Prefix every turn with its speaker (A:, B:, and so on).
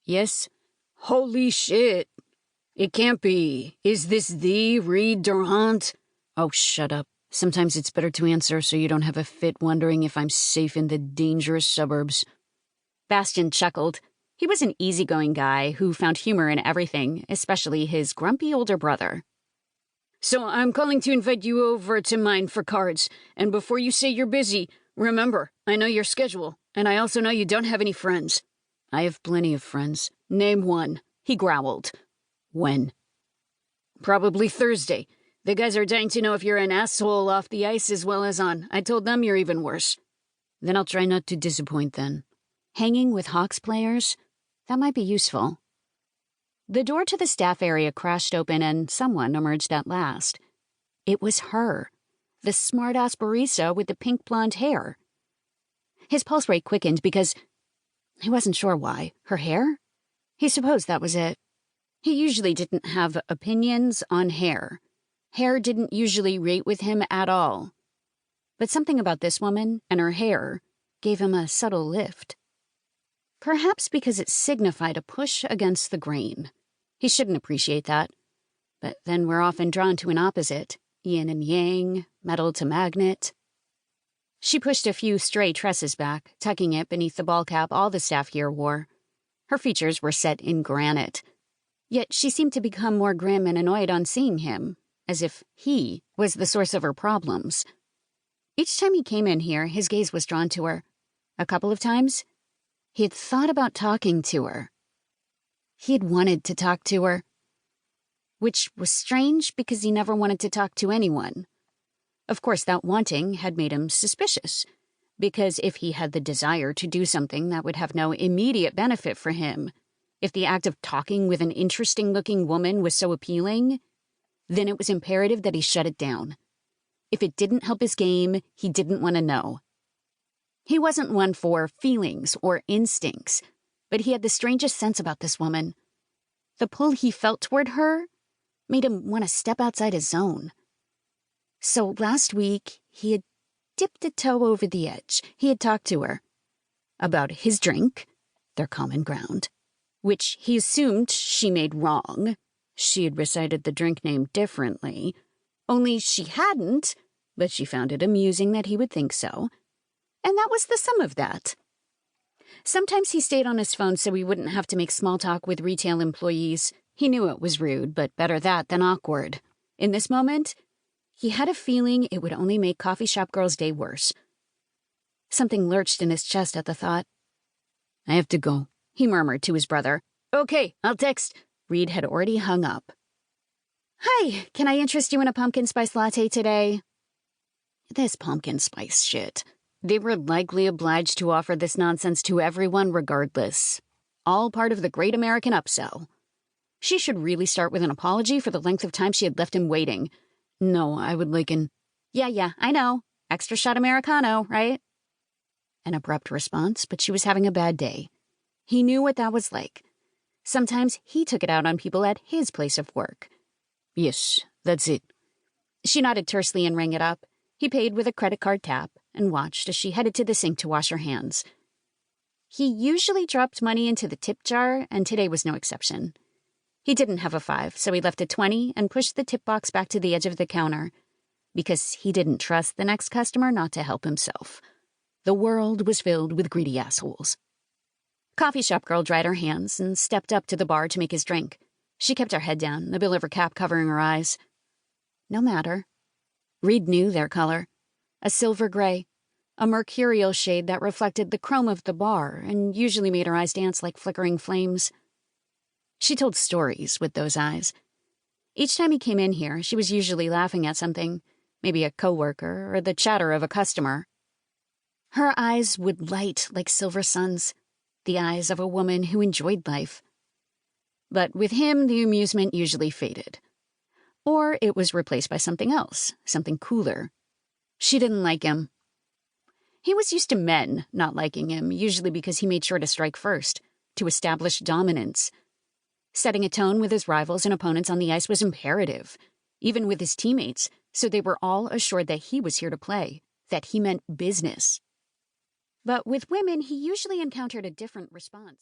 A: Yes? Holy shit. It can't be. Is this the Reid Durand? Oh, shut up. Sometimes it's better to answer so you don't have a fit wondering if I'm safe in the dangerous suburbs.
B: Bastian chuckled. He was an easygoing guy who found humor in everything, especially his grumpy older brother.
A: So I'm calling to invite you over to mine for cards, and before you say you're busy, remember, I know your schedule, and I also know you don't have any friends. I have plenty of friends. Name one, he growled. When? Probably Thursday. The guys are dying to know if you're an asshole off the ice as well as on. I told them you're even worse. Then I'll try not to disappoint then.
B: Hanging with Hawks players? That might be useful. The door to the staff area crashed open and someone emerged at last. It was her, the smart-ass barista with the pink blonde hair. His pulse rate quickened because he wasn't sure why. Her hair? He supposed that was it. He usually didn't have opinions on hair. Hair didn't usually rate with him at all. But something about this woman and her hair gave him a subtle lift. Perhaps because it signified a push against the grain. He shouldn't appreciate that. But then we're often drawn to an opposite, yin and yang, metal to magnet. She pushed a few stray tresses back, tucking it beneath the ball cap all the staff here wore. Her features were set in granite. Yet she seemed to become more grim and annoyed on seeing him, as if he was the source of her problems. Each time he came in here, his gaze was drawn to her. A couple of times, he had thought about talking to her. He had wanted to talk to her. Which was strange because he never wanted to talk to anyone. Of course, that wanting had made him suspicious, because if he had the desire to do something that would have no immediate benefit for him, if the act of talking with an interesting-looking woman was so appealing, then it was imperative that he shut it down. If it didn't help his game, he didn't want to know. He wasn't one for feelings or instincts, but he had the strangest sense about this woman. The pull he felt toward her made him want to step outside his zone. So last week, he had dipped a toe over the edge. He had talked to her about his drink, their common ground, which he assumed she made wrong. She had recited the drink name differently, only she hadn't, but she found it amusing that he would think so. And that was the sum of that. Sometimes he stayed on his phone so he wouldn't have to make small talk with retail employees. He knew it was rude, but better that than awkward. In this moment, he had a feeling it would only make coffee shop girl's day worse. Something lurched in his chest at the thought.
A: I have to go,
B: he murmured to his brother.
A: Okay, I'll text.
B: Reid had already hung up. Hi, can I interest you in a pumpkin spice latte today? This pumpkin spice shit. They were likely obliged to offer this nonsense to everyone regardless. All part of the great American upsell. She should really start with an apology for the length of time she had left him waiting.
A: No, I would like an...
B: Yeah, I know. Extra shot Americano, right? An abrupt response, but she was having a bad day. He knew what that was like. Sometimes he took it out on people at his place of work.
A: Yes, that's it.
B: She nodded tersely and rang it up. He paid with a credit card tap and watched as she headed to the sink to wash her hands. He usually dropped money into the tip jar, and today was no exception. He didn't have a 5, so he left a 20 and pushed the tip box back to the edge of the counter, because he didn't trust the next customer not to help himself. The world was filled with greedy assholes. Coffee shop girl dried her hands and stepped up to the bar to make his drink. She kept her head down, the bill of her cap covering her eyes. No matter. Reid knew their color. A silver gray. A mercurial shade that reflected the chrome of the bar and usually made her eyes dance like flickering flames. She told stories with those eyes. Each time he came in here, she was usually laughing at something, maybe a coworker or the chatter of a customer. Her eyes would light like silver suns, the eyes of a woman who enjoyed life. But with him, the amusement usually faded. Or it was replaced by something else, something cooler. She didn't like him. He was used to men not liking him, usually because he made sure to strike first, to establish dominance. Setting a tone with his rivals and opponents on the ice was imperative, even with his teammates, so they were all assured that he was here to play, that he meant business. But with women, he usually encountered a different response.